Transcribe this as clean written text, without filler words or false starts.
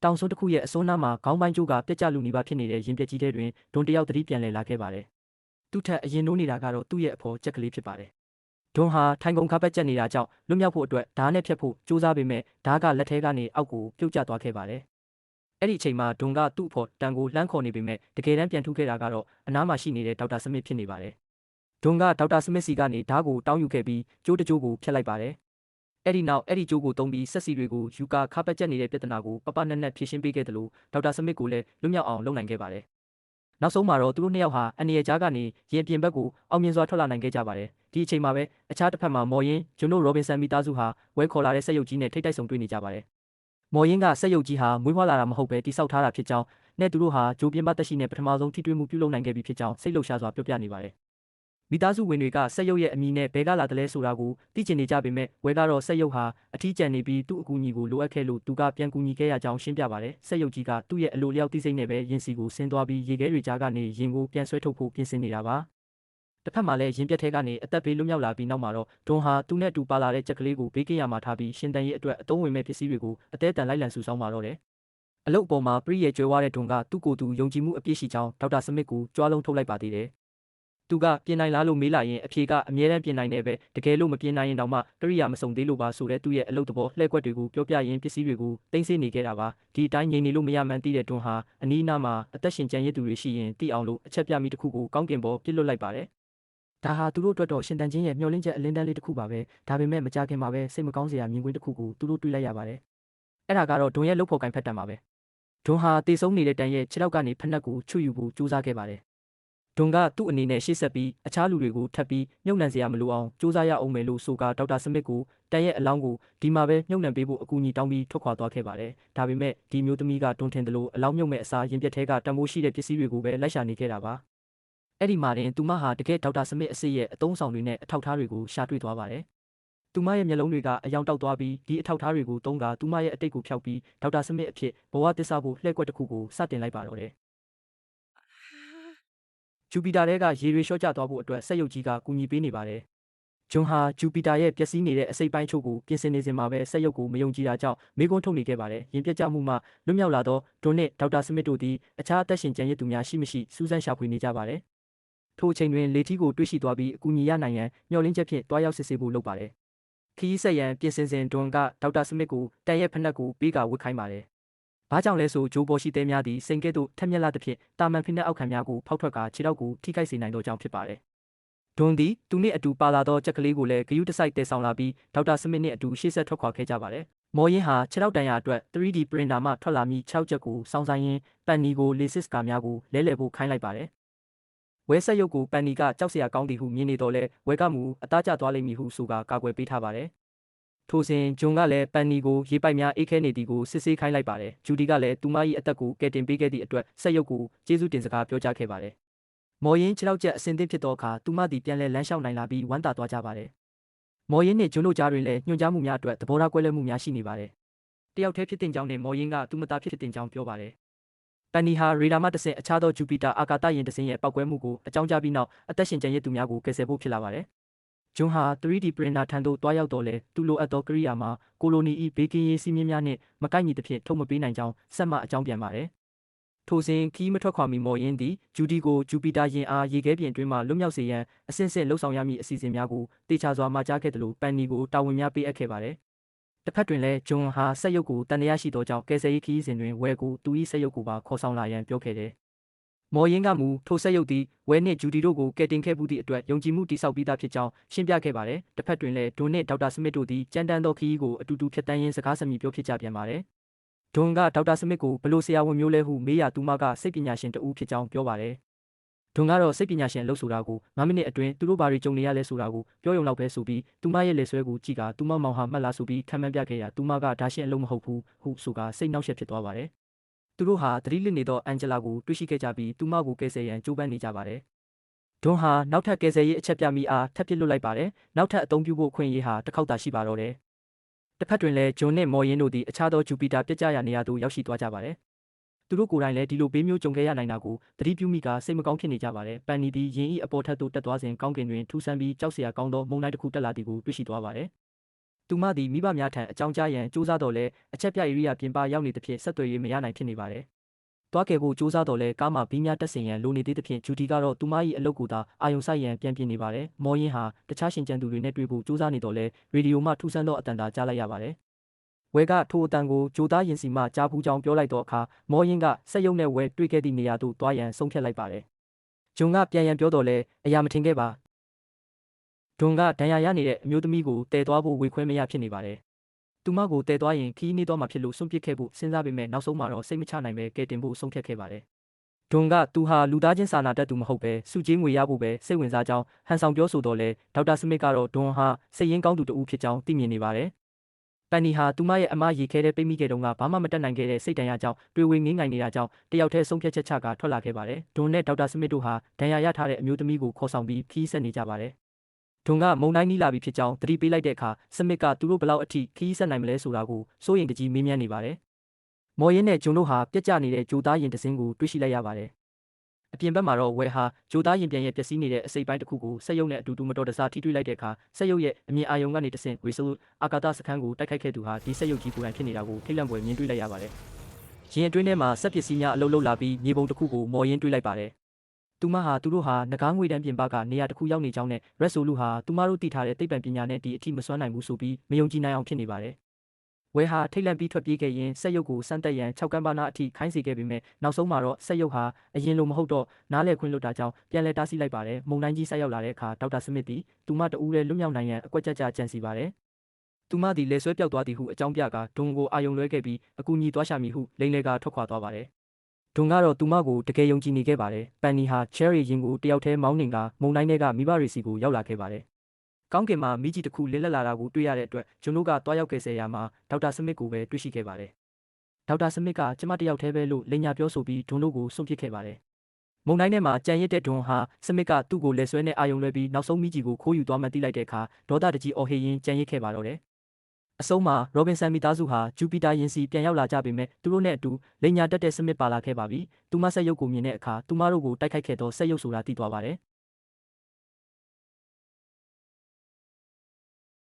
တောင်စွန်းတစ်ခုရဲ့အစွန်းနားမှာခေါင်းပိုင်းကျိုးကပြက်ကျလူနီးပါးဖြစ်နေတဲ့ရင်ပြက်ကြီးတဲ့တွင်ဒွန်တယောက်သတိပြန်လည်လာခဲ့ပါတယ်။သူ့ထက်အရင်နိုးနေတာကတော့သူ့ရဲ့အဖော်ကြက်ကလေးဖြစ်ပါတယ်။ဒွန်ဟာထိုင်ကုန်ခါပတ်ကျက်နေတာကြောင့်လွတ်မြောက်ဖို့အတွက်ဓာတ်နဲ့ဖြတ်ဖို့ကြိုးစားပေမဲ့ဓာတ်ကလက်ထဲကနေအောက်ကိုပြုတ်ကျသွားခဲ့ပါတယ်။အဲ့ဒီအချိန်မှာဒွန်ကသူ့အဖော်တန်ကိုလှမ်းခေါ်နေပေမဲ့တကယ်တမ်းပြန်ထူးခဲ့တာကတော့အနားမှာရှိနေတဲ့ဒေါက်တာစမစ်ဖြစ်နေပါတယ်။ဒွန်ကဒေါက်တာစမစ်စီကနေဓာတ်ကိုတောင်းယူခဲ့ပြီးကျိုးတကျိုးကိုဖျက်လိုက်ပါတယ်။အဲ့ဒီနောက်အဲ့ဒီကျိုးကိုသုံးပြီးဆက်စီတွေကိုယူကာခါပတ်ကျက်နေတဲ့ပြဿနာကိုပပနက်နက်ဖြေရှင်းပေးခဲ့တယ်လို့ဒေါက်တာစမစ်ကိုလည်းလွတ်မြောက်အောင်လုပ်နိုင်ခဲ့ပါတယ်။နောက်ဆုံးမှာတော့သူတို့နှစ်ယောက်ဟာအန်နီရဲ့ကြားကနေရင်ပြင်ဘက်ကိုအောင်မြင်စွာထွက်လာနိုင်ခဲ့ကြပါတယ်။ဒီအချိန်မှာပဲအခြားတစ်ဖက်မှာမော်ရင်ဂျွန်နိုရောဘင်ဆန်မီသားစုဟာဝဲခေါ်လာတဲ့စက်ရုပ်ကြီးနဲ့ထိတ်တိုက်ဆုံတွေ့နေကြပါတယ်။မော်ရင်ကစက်ရုပ်ကြီးဟာမွေးဖွားလာတာမဟုတ်ပဲတိစောက်ထားတာဖြစ်ကြောင်းနဲ့သူတို့ဟာဂျိုပြင်းပတက်ရှိနဲ့ပထမဆုံးထိတွေ့မှုပြုလုပ်နိုင်ခဲ့ပြီဖြစ်ကြောင်းစိတ်လှုပ်ရှားစွာပြောပြနေပါတယ်။မိသားစုဝင်တွေကစက်ရုပ်ရဲ့အမည်နဲ့ဘဲကလာတယ်လဲဆိုတာကိုသိချင်နေကြပေမဲ့ဝဲကတော့စက်ရုပ်ဟာအထီးကျန်နေပြီးသူ့အကူအညီကိုလိုအပ်ခဲ့လို့သူကပြန်ကူညီခဲ့ရကြောင်းရှင်းပြပါတယ်။စက်ရုပ်ကြီးကသူ့ရဲ့အလိုလျောက်သိစိတ်နဲ့ပဲရင်စီကိုဆင်းသွားပြီးရေခဲတွေကြားကနေရင်ကိုပြန်ဆွဲထုတ်ဖို့ပြင်ဆင်နေတာပါ။တစ်ဖက်မှာလည်းရင်ပြက်ထဲကနေအသက်ဘေးလွတ်မြောက်လာပြီးနောက်မှာတော့ဒွန်ဟာသူ့နဲ့အတူပါလာတဲ့ကြက်ကလေးကိုဘေးကင်းရမှာထားပြီးရှင်တန်ရဲ့အတွက်အသုံးဝင်မဲ့ပစ္စည်းတွေကိုအသေးအတန်လိုက်လံစုဆောင်းပါတော့တယ်။အလုတ်ပေါ်မှာပရိရဲ့ကျွဲဝါတဲ့ဒွန်ကသူ့ကိုယ်သူယုံကြည်မှုအပြည့်ရှိကြောင်းဒေါက်တာစမစ်ကိုကြွားလုံးထုတ်လိုက်ပါသေးတယ်။သူကပြင်နိုင်လားလို့မေးလာရင်အဖြေကအမြဲတမ်းပြင်နိုင်တယ်ပဲတကယ်လို့မပြင်နိုင်ရင်တော့မှကရိယာမစုံသေးလို့ပါဆိုတဲ့သူ့ရဲ့အလုပ်သဘောလှည့်ကွက်တွေကိုပြောပြရင်းပစ္စည်းတွေကိုတင်ဆေးနေခဲ့တာပါဒီအတိုင်းငြိမ်နေလို့မရမှန်းသိတဲ့ဒွန်ဟာအနီးအနားမှာအသက်ရှင်ကျန်ရစ်သူတွေရှိရင်သိအောင်လို့အချက်ပြမိတစ်ခုကိုကောင်းကင်ပေါ်ပြစ်လွတ်လိုက်ပါတယ်ဒါဟာသူတို့အတွက်တော့ရှင်တန်ချင်းရဲ့မျှော်လင့်ချက်အလင်းတန်းလေးတစ်ခုပါပဲဒါပေမဲ့မကြခင်မှာပဲစိတ်မကောင်းစရာမြင်ကွင်းတစ်ခုကိုသူတို့တွေ့လိုက်ရပါတယ်အဲ့ဒါကတော့ဒွန်ရဲ့လုပ်ဖို့ကင်ဖက်တံပါပဲဒွန်ဟာတေဆုံးနေတဲ့တန်ရဲ့ခြေထောက်ကနေဖက်နှက်ကိုချွတ်ယူဖို့ကြိုးစားခဲ့ပါတယ်ဒွန်ကသူ့အနေနဲ့ရှေ့ဆက်ပြီးအခြားလူတွေကိုထပ်ပြီးမြုပ်နှံစရာမလိုအောင်စူးစမ်းရအောင်မယ်လို့ဆိုကဒေါက်တာစမစ်ကိုတန်ရဲ့အလောင်းကိုဒီမှာပဲမြုပ်နှံပေးဖို့အကူအညီတောင်းပြီးထွက်ခွာသွားခဲ့ပါတယ်။ဒါပေမဲ့ဒီမျိုးသမီးကတွန်းထင်တယ်လို့အလောင်းမြုပ်မဲ့အစားရင်ပြက်ထဲကတံမိုးရှိတဲ့ပစ္စည်းတွေကိုပဲလိုက်ရှာနေခဲ့တာပါ။အဲ့ဒီမှာတင်သူမဟာတကယ်ဒေါက်တာစမစ်အစ်စ်ရဲ့အသုံးဆောင်တွေနဲ့အထောက်အထားတွေကိုရှာတွေ့သွားပါတယ်။သူမရဲ့မျက်လုံးတွေကအယောင်တောက်သွားပြီးဒီအထောက်အထားတွေကိုသုံးကသူမရဲ့အတိတ်ကိုဖျောက်ပြီးဒေါက်တာစမစ်အဖြစ်ဘဝသစ္စာဖို့လှည့်ကွက်တစ်ခုကိုစတင်လိုက်ပါတော့တယ်။ဂျူပီတာတဲကရေတွေလျှော့ကျသွားဖို့အတွက်စက်ရုပ်ကြီးကကူညီပေးနေပါတယ်။ဂျွန်ဟာဂျူပီတာရဲ့ပျက်စီးနေတဲ့အစိပ်ပိုင်းချို့ကိုပြင်ဆင်နေစဉ်မှာပဲစက်ရုပ်ကိုမယုံကြည်တာကြောင့်မေးခွန်းထုတ်နေခဲ့ပါတယ်။ရင်ပြတ်ကျမှုမှလွတ်မြောက်လာသောဒွန်နဲ့ဒေါက်တာစမစ်တို့သည်အခြားအသက်ရှင်ကျန်ရစ်သူများရှိမရှိစူးစမ်းရှာဖွေနေကြပါတယ်။ထိုအချိန်တွင်လေထီးကိုတွေ့ရှိသွားပြီးအကူအညီရနိုင်ရန်မျှော်လင့်ချက်ဖြင့်တွားရောက်စစ်ဆေးဖို့လုပ်ပါတယ်။ခရီးဆက်ရန်ပြင်ဆင်စဉ်ဒွန်ကဒေါက်တာစမစ်ကိုတန်ရဲ့ဖက်နှက်ကိုပေးကဝတ်ခိုင်းပါတယ်။ဘာကြောင့်လဲဆိုဂျိုးပေါ်ရှိသေးများသည့်စိန်ကဲ့သို့ထက်မြက်လာသဖြင့်တာမန်ဖိနှက်အောက်ခံများကိုဖောက်ထွက်ကခြေထောက်ကိုထိခိုက်စေနိုင်သောကြောင့်ဖြစ်ပါတယ်။ဒွန်သည်သူနှင့်အတူပါလာသောကြက်ကလေးကိုလည်းဂယုတစိုက်တည်ဆောင်လာပြီးဒေါက်တာစမစ်နှင့်အတူရှေ့ဆက်ထွက်ခွာခဲ့ကြပါတယ်။မော်ရင်ဟာခြေထောက်တန်ရာအတွက် 3D printer မှထွက်လာမည့်6ချက်ကိုစောင်းဆိုင်ရင်းပန်နီကိုလေစစ်ကာများကိုလဲလှယ်ဖို့ခိုင်းလိုက်ပါတယ်။ဝဲဆက်ရုပ်ကိုပန်နီကကြောက်စရာကောင်းသည်ဟုမြင်နေတော့လဲဝဲကမူအသားကျသွားလိမ့်မည်ဟုဆိုကာကွယ်ပေးထားပါတယ်။ထိုစဉ်ဂျွန်ကလည်းပန်နီကိုရေပိုက်များအေးခဲနေသည်ကိုစစ်ဆေးခိုင်းလိုက်ပါတယ်။ဂျူဒီကလည်းသူမ၏အသက်ကိုကယ်တင်ပေးခဲ့သည့်အတွက်ဆက်ရုပ်ကိုကျေးဇူးတင်စကားပြောကြားခဲ့ပါတယ်။မော်ရင်ခြေထောက်ကျက်အဆင်သင့်ဖြစ်သောအခါသူမသည်ပြန်လည်လမ်းလျှောက်နိုင်လာပြီးဝမ်းသာသွားကြပါတယ်။မော်ရင်နှင့်ဂျွန်တို့ကြားတွင်လည်းညွှန်ကြားမှုများအတွက်သဘောထားကွဲလွဲမှုများရှိနေပါတယ်။တယောက်တည်းဖြစ်တင်ကြောင်းနဲ့မော်ရင်ကသူမသားဖြစ်တင်ကြောင်းပြောပါတယ်။ပန်နီဟာရေဒါမှတဆင့်အခြားသောဂျူပီတာအာကာသယာဉ်တစ်စင်းရဲ့ပောက်ကွဲမှုကိုအကြောင်းကြားပြီးနောက်အသက်ရှင်ကျန်ရစ်သူများကိုကယ်ဆယ်ဖို့ဖြစ်လာပါတယ်။ဂျွန်ဟာ 3D printer ထံသို့တွားရောက်တော့လဲသူလိုအပ်သောကိရိယာမှာကိုလိုနီ၏ဘေးကင်းရေးစည်းမျဉ်းများနှင့်မကိုက်ညီသဖြင့်ထုတ်မပေးနိုင်ကြောင်းဆက်မှအကြောင်းပြန်ပါတယ်။ထိုစဉ်ခီးမထွက်ခွာမီမော်ရင်သည်ဂျူဒီကိုဂျူပီတာယာဉ်အားရေခဲပြင်တွင်းမှလွတ်မြောက်စေရန်အဆင့်ဆင့်လှုပ်ဆောင်ရမည့်အစီအစဉ်များကိုတေချာစွာမှာကြားခဲ့သလိုပန်နီကိုတာဝန်များပေးအပ်ခဲ့ပါတယ်။တစ်ဖက်တွင်လည်းဂျွန်ဟာစက်ရုပ်ကိုတန်တရားရှိသောကြောင့်ကယ်ဆယ်ရေးခီးစဉ်တွင်ဝဲကိုသူ၏စက်ရုပ်ကိုပါခေါ်ဆောင်လာရန်ပြောခဲ့တယ်။မော်ရင်ကမူထိုဆက်ရုပ်သည်ဝဲနှင့်ဂျူဒီတို့ကိုကယ်တင်ခဲ့မှုသည့်အတွက်ယုံကြည်မှုတည်ဆောက်ပြီးသားဖြစ်ကြောင်းရှင်းပြခဲ့ပါတယ်။တစ်ဖက်တွင်လည်းဒွန်နှင့်ဒေါက်တာစမစ်တို့သည်ကြမ်းတမ်းသောခရီးကိုအတူတူဖြတ်တန်းရင်းစကားစမြည်ပြောဖြစ်ကြပြန်ပါတယ်။ဒွန်ကဒေါက်တာစမစ်ကိုဘလို့ဆရာဝန်မျိုးလဲဟုမေးရသူမကစိတ်ပညာရှင်တဦးဖြစ်ကြောင်းပြောပါတယ်။ဒွန်ကတော့စိတ်ပညာရှင်အလုပ်ဆိုတာကို9မိနစ်အတွင်းသူတို့ဘာတွေကြုံနေရလဲဆိုတာကိုပြောရုံလောက်ပဲဆိုပြီးသူမရဲ့လက်ဆွဲကိုကြည့်ကသူမမောင်ဟာမှတ်လားဆိုပြီးခံမှန်းပြခဲ့ရသူမကဒါရှင်းအလုပ်မဟုတ်ဘူးဟုဆိုကစိတ်နှောက်ယှက်ဖြစ်သွားပါတယ်။သူတို့ဟာသတိလစ်နေသောအန်ဂျလာကိုတွေ့ရှိခဲ့ကြပြီးသူမကိုကယ်ဆယ်ရန်ကြိုးပမ်းနေကြပါတယ်။ဒွန်ဟာနောက်ထပ်ကယ်ဆယ်ရေးအချက်ပြမိအားထပ်ပစ်လွတ်လိုက်ပါတယ်။နောက်ထပ်အသုံးပြုဖို့ခွင့်ရေးဟာတစ်ခေါက်သာရှိပါတော့တယ်။တစ်ဖက်တွင်လည်းဂျွန်နဲ့မော်ရင်တို့သည်အခြားသောဂျူပီတာပြက်ကျရာနေရာသို့ရောက်ရှိသွားကြပါတယ်။သူတို့ကိုယ်တိုင်လည်းဒီလိုဘေးမျိုးကြုံခဲ့ရနိုင်တာကိုသတိပြုမိကစိတ်မကောင်းဖြစ်နေကြပါတယ်။ပန်နီသည်ယင်း၏အပေါ်ထပ်သို့တက်သွားစဉ်ကောင်းကင်တွင်ထူးဆန်းပြီးကြောက်စရာကောင်းသောမုန်တိုင်းတစ်ခုတက်လာသည်ကိုတွေ့ရှိသွားပါတယ် သူမသည်မိဘများထံအကြောင်းကြားရန်စူးစမ်းတော်လဲအချက်ပြဧရိယာပြင်ပရောက်နေသဖြင့်ဆက်သွယ်၍မရနိုင်ဖြစ်နေပါတယ်။တွားခဲ့ဖို့စူးစမ်းတော်လဲကားမှာဘီးများတက်ဆင်ရန်လိုနေသေးသဖြင့်ဂျူဒီကတော့သူမ၏အလုပ်ကိုသာအာယုံဆိုင်ရန်ပြန်ပြင်နေပါတယ်။မော်ရင်ဟာတခြားရှင်ကျန်သူတွေနဲ့တွေ့ဖို့စူးစမ်းနေတော်လဲရေဒီယိုမှထူးဆန်းသောအတန်သာကြားလိုက်ရပါတယ်။ဝဲကထိုအတန်ကိုဂျိုသားရင်စီမှကြားဖူးကြောင်းပြောလိုက်တော့အခါမော်ရင်ကဆက်ရုပ်နဲ့ဝဲတွေ့ခဲ့သည့်နေရာသို့တွားရန်ဆုံးဖြတ်လိုက်ပါတယ်။ဂျွန်ကပြန်ရန်ပြောတော်လဲအရာမထင်ခဲ့ပါ။ဂျွန်ကဒဏ်ရာရနေတဲ့အမျိုးသမီးကိုတည်သွားဖို့ဝေခွဲမရဖြစ်နေပါတယ်။သူမကိုတည်သွားရင်ခီးနေတော့မှဖြစ်လို့စွန့်ပစ်ခဲ့ဖို့စဉ်းစားပေမဲ့နောက်ဆုံးမှာတော့စိတ်မချနိုင်ပဲကဲတင်ဖို့ဆုံးဖြတ်ခဲ့ပါတယ်။ဂျွန်ကသူဟာလူသားချင်းစာနာတတ်သူမဟုတ်ပဲစုကြီးငွေရဖို့ပဲစိတ်ဝင်စားကြောင်းဟန်ဆောင်ပြောဆိုတော်လဲဒေါက်တာစမစ်ကတော့ဂျွန်ဟာစိတ်ရင်းကောင်းသူတဦးဖြစ်ကြောင်းသိမြင်နေပါတယ်။ပန်နီဟာသူမရဲ့အမရေခဲတဲ့ပိတ်မိခဲ့တုန်းကဘာမှမတတ်နိုင်ခဲ့တဲ့စိတ်ဒဏ်ရာကြောင့်တွေဝေငင်းငိုင်နေတာကြောင့်တယောက်တည်းဆုံးဖြတ်ချက်ချကထွက်လာခဲ့ပါတယ်။ဂျွန်နဲ့ဒေါက်တာစမစ်တို့ဟာဒဏ်ရာရထားတဲ့အမျိုးသမီးကိုခေါ်ဆောင်ပြီးခီးဆက်နေကြပါတယ်။ဂျွန်ကမုန်တိုင်းနီးလာပြီဖြစ်ကြောင်းသတိပေးလိုက်တဲ့အခါစမစ်ကသူတို့ဘလောက်အထိခီးဆက်နိုင်မလဲဆိုတာကိုစိုးရိမ်တကြီးမေးမြန်းနေပါတယ်။မော်ရင်နဲ့ဂျွန်တို့ဟာပြက်ကျနေတဲ့ဂျိုသားရင်တစင်းကိုတွေ့ရှိလိုက်ရပါတယ်။အပြင်ဘက်မှာတော့ဝဲဟာဂျိုသားရင်ပြန်ရဲ့ပျက်စီးနေတဲ့အစိပ်ပိုင်းတစ်ခုကိုဆက်ရုပ်နဲ့အတူတူမတော်တဆထိတွေ့လိုက်တဲ့အခါဆက်ရုပ်ရဲ့အမြင်အာရုံကနေတဆင့်ဝေဆိုအာကာသစခန်းကိုတိုက်ခိုက်ခဲ့သူဟာဒီဆက်ရုပ်ကြီးကိုယ်တိုင်ဖြစ်နေတာကိုထိတ်လန့်ဖွယ်မြင်တွေ့လိုက်ရပါတယ်။ရင်အတွင်းထဲမှာဆက်ပစ္စည်းများအလုံးလုံးလာပြီးမြေပုံတစ်ခုကိုမော်ရင်တွေ့လိုက်ပါတယ်။သူမဟာသူတို့ဟာငကားငွေတန်းပြင်ပကနေရာတစ်ခုရောက်နေကြောင်းနဲ့ရက်ဆိုလူဟာသူမတို့တည်ထားတဲ့သိပ္ပံပညာနဲ့ဒီအထိမစွမ်းနိုင်ဘူးဆိုပြီးမယုံကြည်နိုင်အောင်ဖြစ်နေပါတယ်။ဝဲဟာထိတ်လန့်ပြီးထွက်ပြေးခဲ့ရင်ဆက်ရုပ်ကိုစမ်းတက်ရန်6ကမ်းပါးနာအထိခိုင်းစေခဲ့ပေမဲ့နောက်ဆုံးမှာတော့ဆက်ရုပ်ဟာအရင်လိုမဟုတ်တော့နားလေခွင့်လွတ်တာကြောင့်ပြန်လဲတားဆီးလိုက်ပါတယ်။မုန်တိုင်းကြီးဆက်ရောက်လာတဲ့အခါဒေါက်တာစမစ်သည်သူမတူဦးရဲ့လွတ်မြောက်နိုင်ရန်အကွက်ကြကြကြံစီပါတယ်။သူမသည်လက်ဆွဲပြောက်သွားသည်ဟုအကြောင်းပြကဒွန်ကိုအာယုံလွဲခဲ့ပြီးအကူအညီသွားရှာမည်ဟုလိန်လေကထွက်ခွာသွားပါတယ်။ဒွန်ကတော့သူမကိုတကယ်ယုံကြည်နေခဲ့ပါတယ်။ပန်နီဟာချယ်ရီရင်ကိုတယောက်တည်းမောင်းနှင်ကမုန်တိုင်းထဲကမိဘရီစီကိုရောက်လာခဲ့ပါတယ်။ကောင်းကင်မှာမိကြီးတစ်ခုလင်းလက်လာတာကိုတွေ့ရတဲ့အတွက်ဂျွန်တို့ကတွားရောက်ခဲ့ဆဲရာမှာဒေါက်တာစမစ်ကိုပဲတွေ့ရှိခဲ့ပါတယ်။ဒေါက်တာစမစ်ကကျမတယောက်တည်းပဲလို့လိန်ညာပြောဆိုပြီးဂျွန်တို့ကိုစွန့်ပစ်ခဲ့ပါတယ်။မုန်တိုင်းထဲမှာကြံရစ်တဲ့ဂျွန်ဟာစမစ်ကသူ့ကိုလက်ဆွဲနဲ့အာယုံလွဲပြီးနောက်ဆုံးမိကြီးကိုခိုးယူသွားမှသိလိုက်တဲ့အခါဒေါသတကြီးအော်ဟစ်ရင်းကြံရစ်ခဲ့ပါတော့တယ်။အဆုံးမှာရောဘင်ဆန်မိသားစုဟာဂျူပီတာယင်စီပြန်ရောက်လာကြပေမဲ့သူတို့နဲ့အတူလိန်ညာတက်တဲ့စမစ်ပါလာခဲ့ပါပြီ။သူမဆက်ရုပ်ကိုမြင်တဲ့အခါသူမတို့ကိုတိုက်ခိုက်ခဲ့သောဆက်ရုပ်ဆိုတာသိသွားပါတယ်။